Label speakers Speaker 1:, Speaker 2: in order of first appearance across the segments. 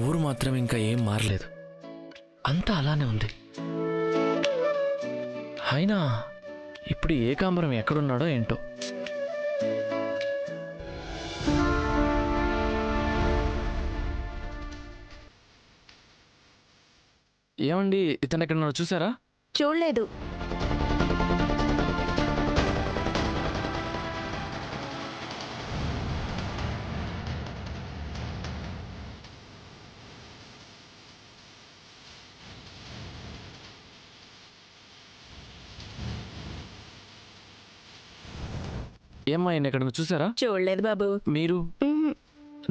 Speaker 1: ఊరు మాత్రం ఇంకా ఏం మారలేదు, అంతా అలానే ఉంది. అయినా ఇప్పుడు ఏకాంబరం ఎక్కడున్నాడో ఏంటో. ఏమండి, ఇతను ఎక్కడున్నాడో చూసారా?
Speaker 2: చూడలేదు.
Speaker 1: ఏమ్మా, ఈయన ఎక్కడన్నా చూసారా?
Speaker 2: చూడలేదు బాబు.
Speaker 1: మీరు?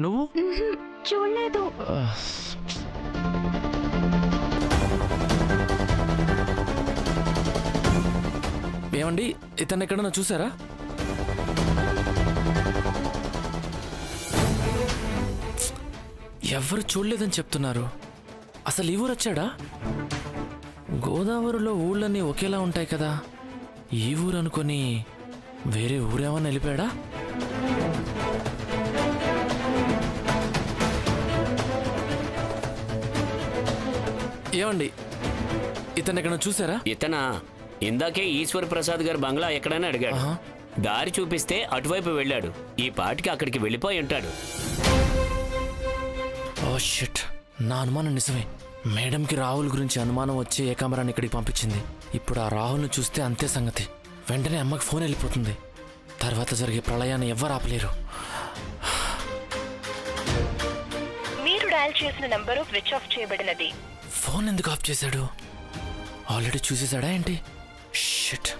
Speaker 1: నువ్వు?
Speaker 2: చూడలేదు.
Speaker 1: ఏమండి, ఇతను ఎక్కడన్నా చూసారా? ఎవరు చూడలేదని చెప్తున్నారు. అసలు ఈ ఊరు వచ్చాడా? గోదావరిలో ఊళ్ళన్నీ ఒకేలా ఉంటాయి కదా, ఈ ఊరు అనుకొని వేరే ఊరేమన్నా వెళ్ళిపోయాడా? ఏమండి, ఇతను ఎక్కడన్నా చూసారా?
Speaker 3: ఇతనా? ఇందాకే ఈశ్వర్ ప్రసాద్ గారు బంగ్లా ఎక్కడైనా అడిగాడు. దారి చూపిస్తే అటువైపు వెళ్ళాడు. ఈ పాటికి అక్కడికి వెళ్ళిపోయి ఉంటాడు.
Speaker 1: ఓ షిట్, నా అనుమానం నిజమే. మేడంకి రాహుల్ గురించి అనుమానం వచ్చి ఏకాంబరాన్ని ఇక్కడికి పంపించింది. ఇప్పుడు ఆ రాహుల్ని చూస్తే అంతే సంగతి. వెంటనే అమ్మకి ఫోన్ వెళ్ళిపోతుంది. తర్వాత జరిగే ప్రళయాన్ని ఎవ్వరు ఆపలేరు.
Speaker 4: మీరు డయల్ చేసిన నంబరు స్విచ్ ఆఫ్ చేయబడినది.
Speaker 1: ఫోన్ ఎందుకు ఆఫ్ చేశాడు? ఆల్రెడీ చూసేశాడా ఏంటి? షిట్.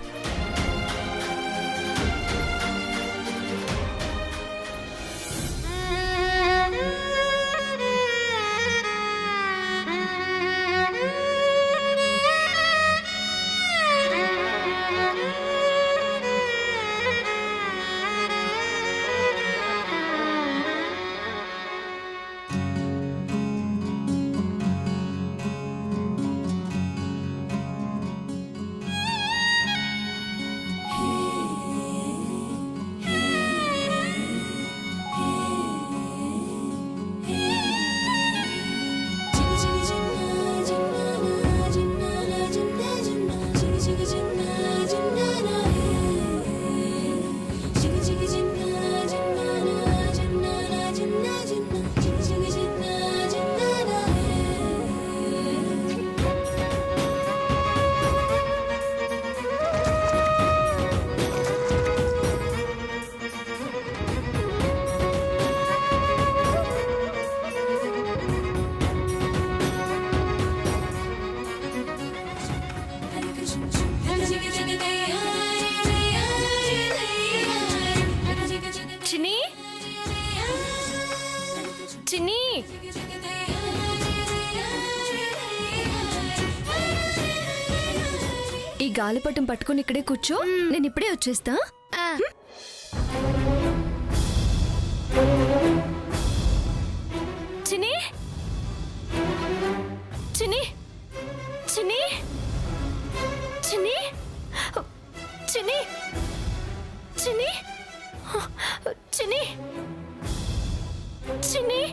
Speaker 2: ఈ గాలిపటం పట్టుకుని ఇక్కడే కూర్చో, నేను ఇప్పుడే వచ్చేస్తా. చిన్ని, చిన్ని, చిన్ని, చిన్ని, చిన్ని, చిన్ని, చిన్ని, చిన్ని,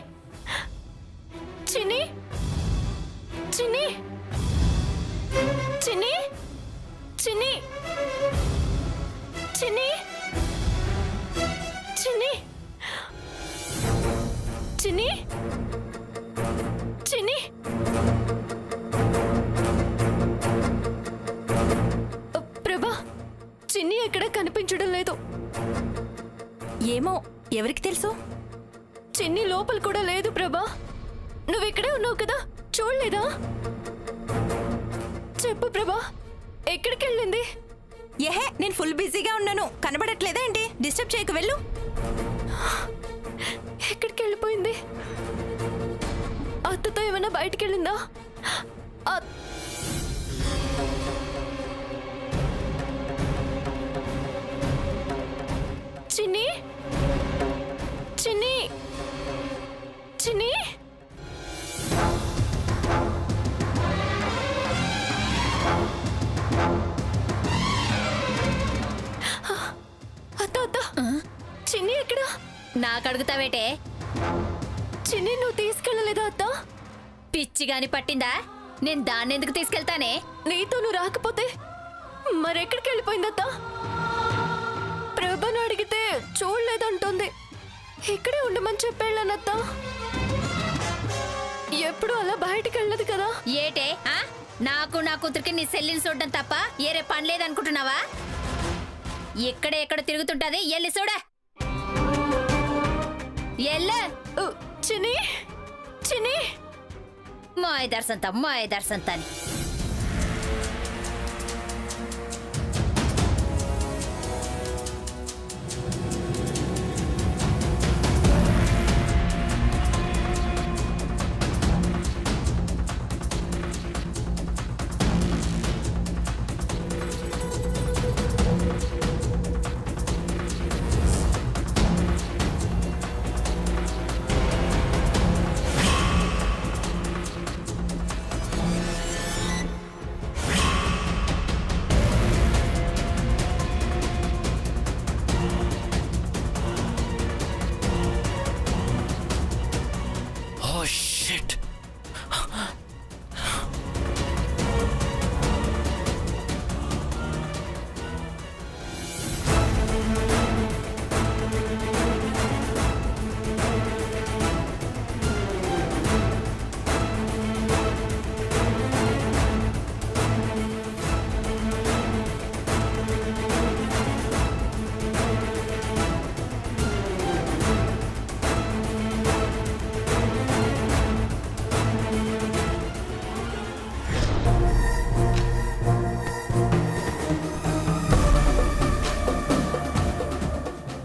Speaker 2: చిన్ని, చిన్ని, చిన్ని, చిన్ని, చిన్ని, చిన్ని, చిన్ని, చిన్ని. ప్రభా, చిన్ని ఎక్కడ కనిపించడం లేదు.
Speaker 5: ఏమో, ఎవరికి తెలుసు?
Speaker 2: చిన్ని లోపల కూడా లేదు ప్రభా. నువ్వు ఇక్కడే ఉన్నావు కదా, చూడలేదా? చెప్పు ప్రభా, ఎక్కడికి వెళ్ళింది?
Speaker 5: ఏహే, నేను ఫుల్ బిజీగా ఉన్నాను, కనబడట్లేదా ఏంటి? డిస్టర్బ్ చేయకు, వెళ్ళు.
Speaker 2: ఎక్కడికి వెళ్ళిపోయింది? అత్తతో ఏమైనా బయటికి వెళ్ళిందా? చిన్ని, చిన్ని, చిన్ని. అత్త అత్త, చిన్ని ఎక్కడా?
Speaker 5: నాకు అడుగుతావేటే?
Speaker 2: చిన్ని నువ్వు తీసుకెళ్ళ తీసుకెళ్లేదా అత్త?
Speaker 6: పిచ్చిగాని పట్టిందా? నేను దాన్ని ఎందుకు తీసుకెళ్తానే?
Speaker 2: నీతో నువ్వు రాకపోతే మరెక్కడికి వెళ్ళిపోయిందత్త? ప్రభను అడిగితే చూడలేదంటుంది. ఇక్కడే ఉండమని చెప్పాళ్ళనత్త. ఎప్పుడు అలా బయటికి వెళ్ళదు కదా.
Speaker 6: ఏటే ఆ? నాకు నా కూతురికి నీ సెల్లిని చూడడం తప్ప ఏరే పని లేదనుకుంటున్నావా? ఇక్కడే ఎక్కడ తిరుగుతుంటది, ఎల్లి చూడా. ఎల్ల
Speaker 2: చిన్ని చిన్ని
Speaker 6: మాయ దర్శంతాని.
Speaker 1: Oh shit.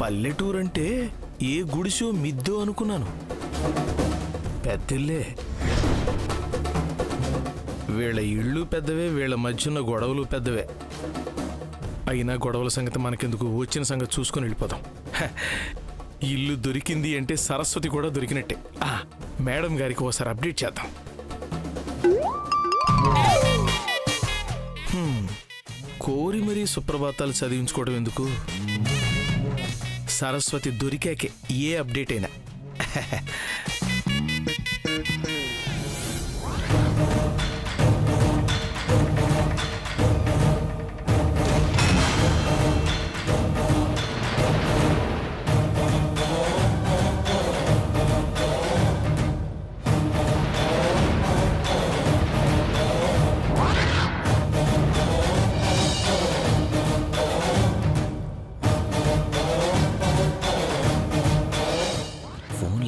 Speaker 7: పల్లెటూరంటే ఏ గుడిసో మిద్దో అనుకున్నాను. పెద్దిల్లే. వీళ్ళ ఇళ్ళు పెద్దవే, వీళ్ళ మధ్యన గొడవలు పెద్దవే. అయినా గొడవల సంగతి మనకెందుకు, వచ్చిన సంగతి చూసుకొని వెళ్ళిపోదాం. ఇల్లు దొరికింది అంటే సరస్వతి కూడా దొరికినట్టే. మేడం గారికి ఒకసారి అప్డేట్ చేద్దాం. కోరి మరీ సుప్రభాతాలు చదివించుకోవడం ఎందుకు? సరస్వతి దొరికాకే ఏ అప్డేట్ అయినా.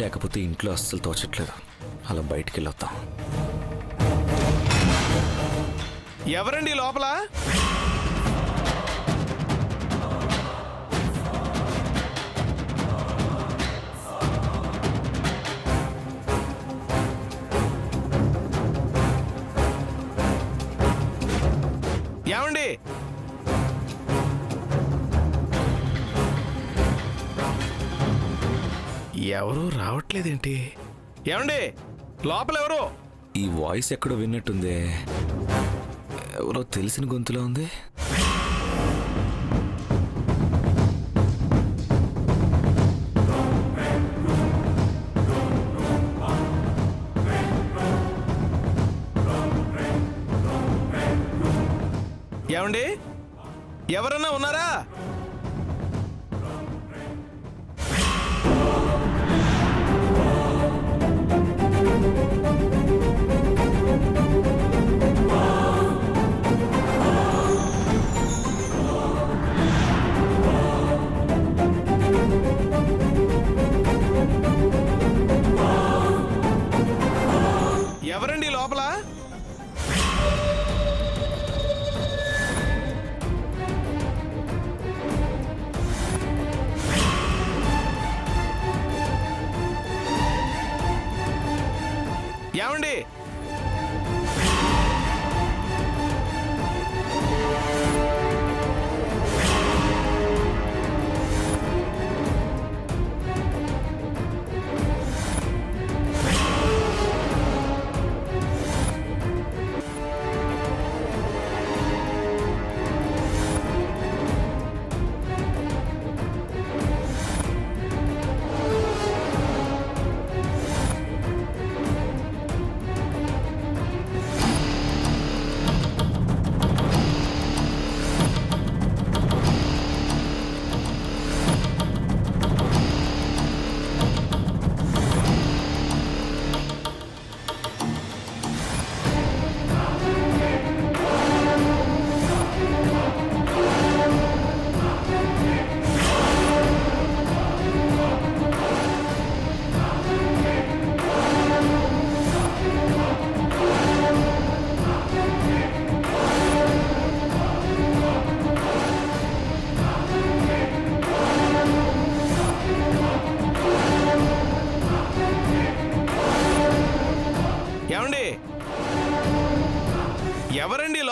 Speaker 8: లేకపోతే ఇంట్లో అస్సలు తోచట్లేదు. అలా బయటికి వెళ్ళొద్దాం.
Speaker 7: ఎవరండి లోపల? ఏమండి? ఎవరు రావట్లేదేంటి? ఏమండి లోపల ఎవరు?
Speaker 8: ఈ వాయిస్ ఎక్కడో విన్నట్టుందే. ఎవరో తెలిసిన గొంతులో ఉంది.
Speaker 7: ఏమండి ఎవరన్నా ఉన్నారా? ఎవరండి లోపల? ఏమండి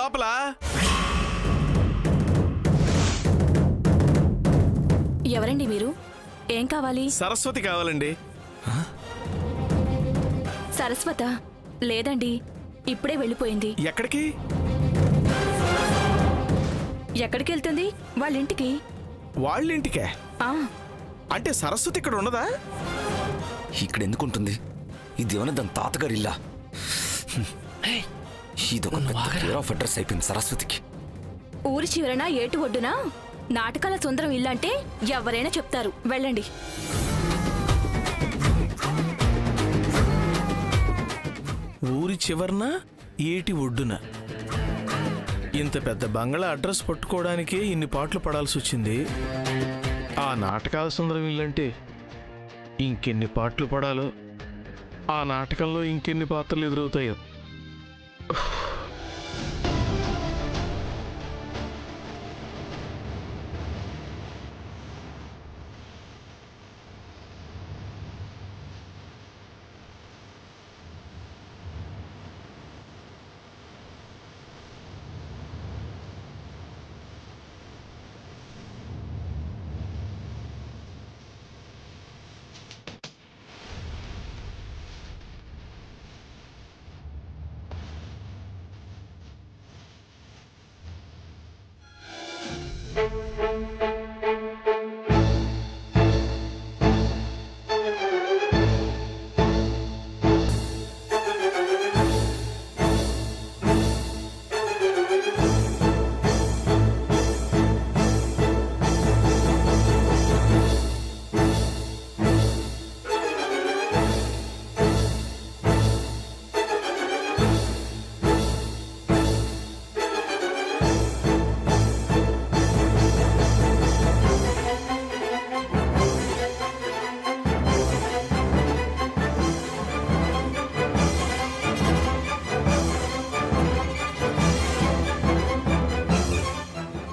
Speaker 7: లోపల.
Speaker 2: ఎవరండి మీరు? ఏం కావాలి?
Speaker 7: సరస్వతి కావాలండి.
Speaker 2: సరస్వత? లేదండి, ఇప్పుడే వెళ్ళిపోయింది.
Speaker 7: ఎక్కడికి?
Speaker 2: ఎక్కడికి వెళ్తుంది? వాళ్ళ ఇంటికి.
Speaker 7: వాళ్ళింటికే?
Speaker 2: ఆ,
Speaker 7: అంటే సరస్వతి ఇక్కడ ఉండదా?
Speaker 8: ఇక్కడ ఎందుకు ఉంటుంది? ఇది ఏమైనా దాని తాతగారి ఇల్లా? ఇదొక కేర్ ఆఫ్ అడ్రస్ అయిపోయింది సరస్వతికి.
Speaker 2: ఊరి చివరన ఏటు ఒడ్డున నాటకాల సుందరం ఇల్లంటే ఎవరైనా చెప్తారు. వెళ్ళండి.
Speaker 7: ఊరి చివర్న ఏటి ఒడ్డున. ఇంత పెద్ద బంగ్లా అడ్రస్ పట్టుకోవడానికే ఇన్ని పాటలు పడాల్సి వచ్చింది. ఆ నాటకాల సుందరం ఇల్లంటే ఇంకెన్ని పాటలు పడాలో, ఆ నాటకంలో ఇంకెన్ని పాత్రలు ఎదురవుతాయో.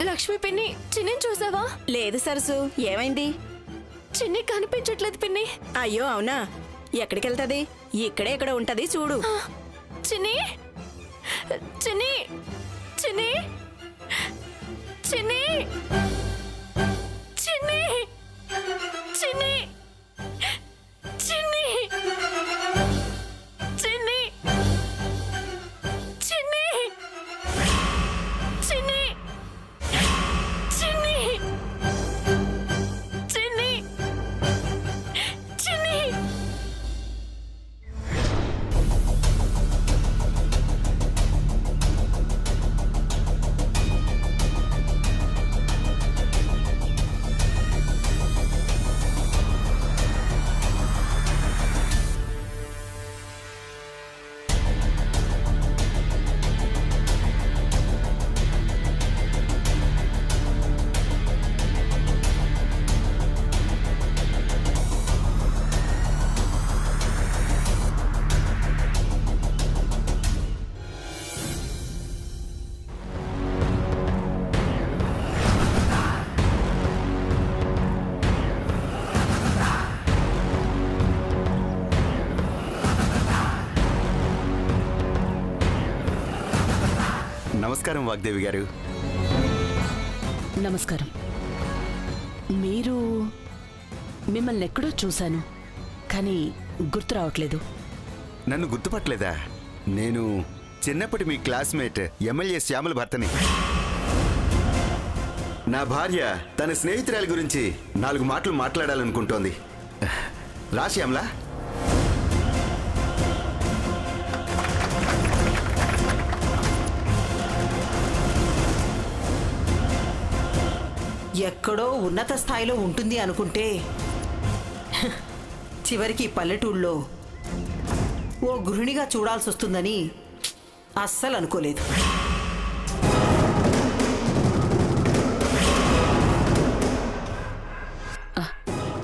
Speaker 2: లక్ష్మి పిన్ని, చిన్ని చూసావా?
Speaker 5: లేదు సరసు, ఏమైంది?
Speaker 2: చిన్ని కనిపించట్లేదు పిన్ని.
Speaker 5: అయ్యో అవునా? ఎక్కడికి వెళ్తది? ఇక్కడే ఇక్కడ ఉంటది చూడు.
Speaker 2: చిన్ని, చిన్ని, చిన్ని, చిన్ని, చిన్ని, చిన్ని, చిన్ని, చిన్ని, చిన్ని, చిన్ని, చిన్ని, చిన్ని, చిన్ని.
Speaker 9: నమస్కారం వాగ్దేవి గారు.
Speaker 10: నమస్కారం. మీరు మిమ్మల్ని ఎక్కడో చూశాను, కానీ గుర్తు రావట్లేదు.
Speaker 9: నన్ను గుర్తుపట్టలేదా? నేను చిన్నప్పటి మీ క్లాస్మేట్ ఎమ్మెల్యే శ్యామల భర్తని. నా భార్య తన స్నేహితురాలి గురించి 4 మాటలు మాట్లాడాలనుకుంటోంది. రా శ్యామల.
Speaker 11: ఎక్కడో ఉన్నత స్థాయిలో ఉంటుంది అనుకుంటే చివరికి పల్లెటూళ్ళలో ఓ గృహిణిగా చూడాల్సి వస్తుందని అస్సలు అనుకోలేదు.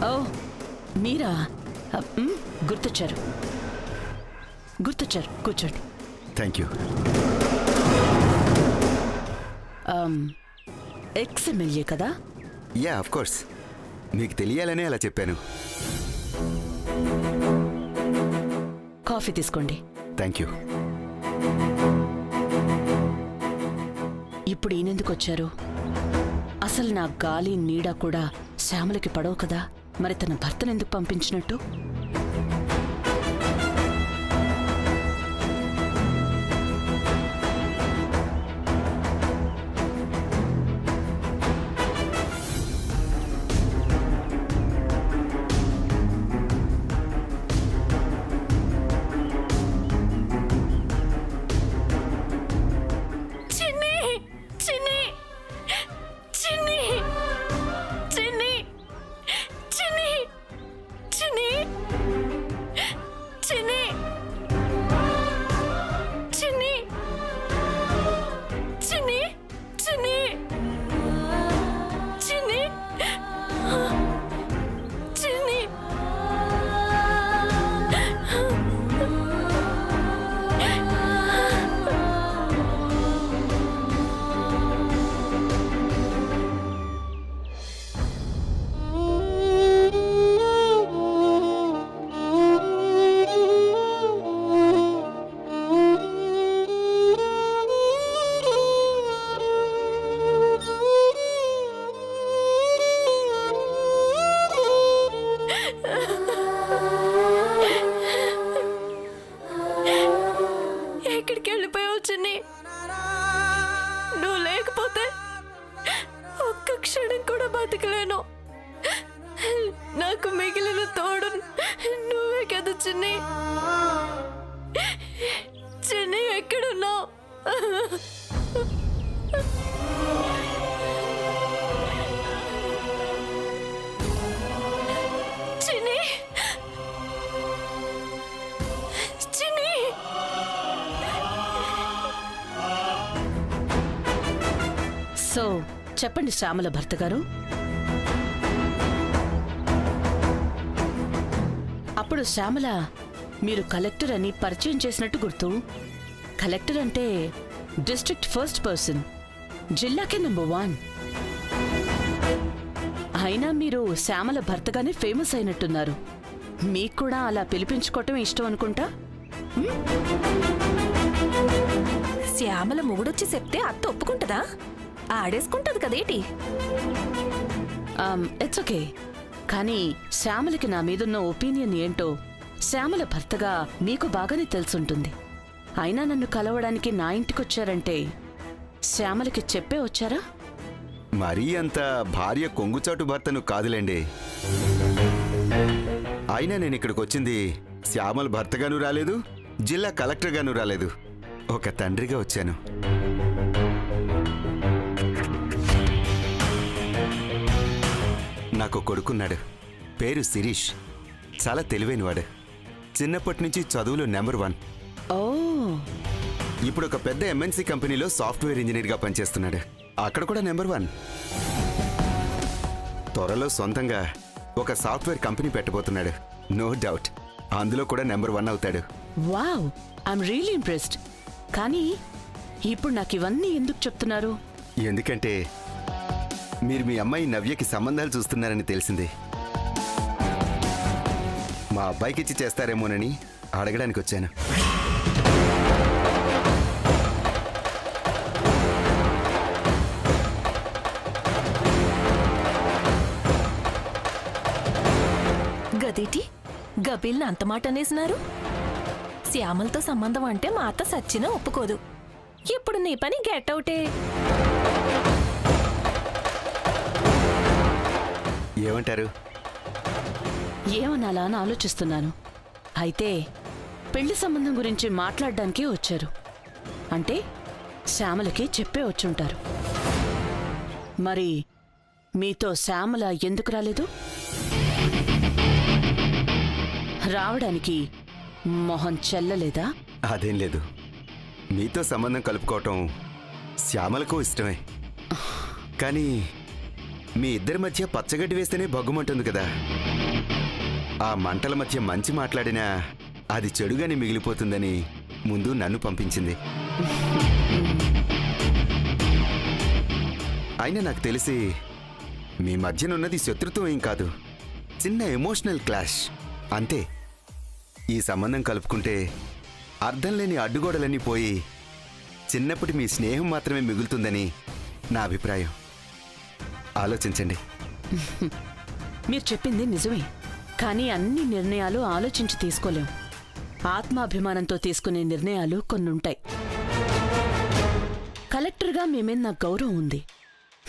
Speaker 10: ఓ మీరా? గుర్తొచ్చారు, గుర్తొచ్చారు. కూర్చోండి.
Speaker 9: Thank you.
Speaker 10: ఎక్స్ ఎమ్మెల్యే కదా?
Speaker 9: Yeah, of course. మీకు తెలియాలనే అలా చెప్పాను.
Speaker 10: కాఫీ తీసుకోండి.
Speaker 9: Thank you.
Speaker 10: ఇప్పుడు ఈయనెందుకు వచ్చారు? అసలు నా గాలి నీడ కూడా శ్యామలకి పడవు కదా, మరి తన భర్తను ఎందుకు పంపించినట్టు?
Speaker 2: చిన్ని చిన్ని చిన్ని చిన్ని చిన్ని చిన్ని చిన్ని చిన్ని చిన్ని చిన్ని చిన్ని చిన్ని ఎక్కడికి వెళ్ళిపోయావు చిన్ని? నువ్వు లేకపోతే ఒక్క క్షణం కూడా బతకలేను. నాకు మిగిలిన తోడు నువ్వే కదా చిన్ని. చిన్ని ఎక్కడున్నావు? చిన్ని చిన్ని
Speaker 10: సో చెప్పండి శ్యామల భర్త గారు. అప్పుడు శ్యామల మీరు కలెక్టర్ అని పరిచయం చేసినట్టు గుర్తు. కలెక్టర్ అంటే డిస్ట్రిక్ట్ ఫస్ట్ పర్సన్, జిల్లాకే నెంబర్ 1. అయినా మీరు శ్యామల భర్తగానే ఫేమస్ అయినట్టున్నారు. మీకు కూడా అలా పిలిపించుకోవటం ఇష్టం అనుకుంటా.
Speaker 2: శ్యామల మొగుడొచ్చి చెప్తే అత్త ఒప్పుకుంటదా? ఆడేసుకుంటది కదేటి?
Speaker 10: It's okay. కానీ శ్యామలకి నా మీదున్న ఒపీనియన్ ఏంటో శ్యామల భర్తగా మీకు బాగానే తెలుసుంటుంది. అయినా నన్ను కలవడానికి నా ఇంటికొచ్చారంటే శ్యామలకి చెప్పే వచ్చారా?
Speaker 9: మరీ అంత భార్య కొంగుచాటు భర్తను కాదులేండి. అయినా నేను ఇక్కడికి వచ్చింది శ్యామల భర్తగాను రాలేదు, జిల్లా కలెక్టర్గాను రాలేదు. ఒక తండ్రిగా వచ్చాను. నాకు కొడుకున్నాడు. పేరు శిరీష్. చాలా తెలివైనవాడు. చిన్నప్పటి నుంచి చదువులో నెంబర్ 1.
Speaker 10: ఓ,
Speaker 9: ఇప్పుడు ఒక పెద్ద ఎంఎన్సీ కంపెనీలో సాఫ్ట్వేర్ ఇంజనీర్గా పనిచేస్తున్నాడు. అక్కడ కూడా నెంబర్ 1. త్వరలో సొంతంగా ఒక సాఫ్ట్వేర్ కంపెనీ పెట్టబోతున్నాడు. నో డౌట్ అందులో కూడా నెంబర్ 1 అవుతాడు.
Speaker 10: Wow, I'm really impressed. కానీ ఇప్పుడు నాకు ఇవన్నీ ఎందుకు చెప్తున్నారు?
Speaker 9: ఎందుకంటే మీరు మీ అమ్మాయి నవ్యకి సంబంధాలు చూస్తున్నారని తెలిసింది. మా అబ్బాయికిచ్చి చేస్తారేమోనని అడగడానికి వచ్చాను.
Speaker 2: గదేటి గబిల్ని అంత మాట అనేసినారు? శ్యామలతో సంబంధం అంటే మా అత్త సచ్చినా ఒప్పుకోదు. ఇప్పుడు నీ పని గెట్ అవుటే.
Speaker 9: ఏమంటారు?
Speaker 10: ఏమనాలా అని ఆలోచిస్తున్నాను. అయితే పెళ్లి సంబంధం గురించి మాట్లాడడానికే వచ్చారు అంటే శ్యామలకి చెప్పే వచ్చుంటారు. మరి మీతో శ్యామల ఎందుకు రాలేదు? రావడానికి మొహం చెల్లలేదా?
Speaker 9: అదేం లేదు. మీతో సంబంధం కలుపుకోవటం శ్యామలకు ఇష్టమే. కానీ మీ ఇద్దరి మధ్య పచ్చగడ్డి వేస్తేనే భగ్గుమంటుంది కదా. ఆ మంటల మధ్య మంచి మాట్లాడినా అది చెడుగానే మిగిలిపోతుందని ముందు నన్ను పంపించింది. అయినా నాకు తెలిసి మీ మధ్యనున్నది శత్రుత్వం ఏం కాదు, చిన్న ఎమోషనల్ క్లాష్ అంతే. ఈ సంబంధం కలుపుకుంటే అర్థం లేని అడ్డుగోడలన్నీ పోయి చిన్నప్పటి మీ స్నేహం మాత్రమే మిగులుతుందని నా అభిప్రాయం. ఆలోచించండి.
Speaker 10: మీరు చెప్పింది నిజమే, కానీ అన్ని నిర్ణయాలు ఆలోచించి తీసుకోలేం. ఆత్మాభిమానంతో తీసుకునే నిర్ణయాలు కొన్నుంటాయి. కలెక్టర్గా మేమే నాకు గౌరవం ఉంది.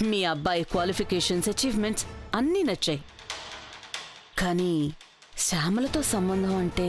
Speaker 10: మీ అబ్బాయి క్వాలిఫికేషన్స్, అచీవ్మెంట్స్ అన్నీ నచ్చాయి. కానీ శ్యామలతో సంబంధం అంటే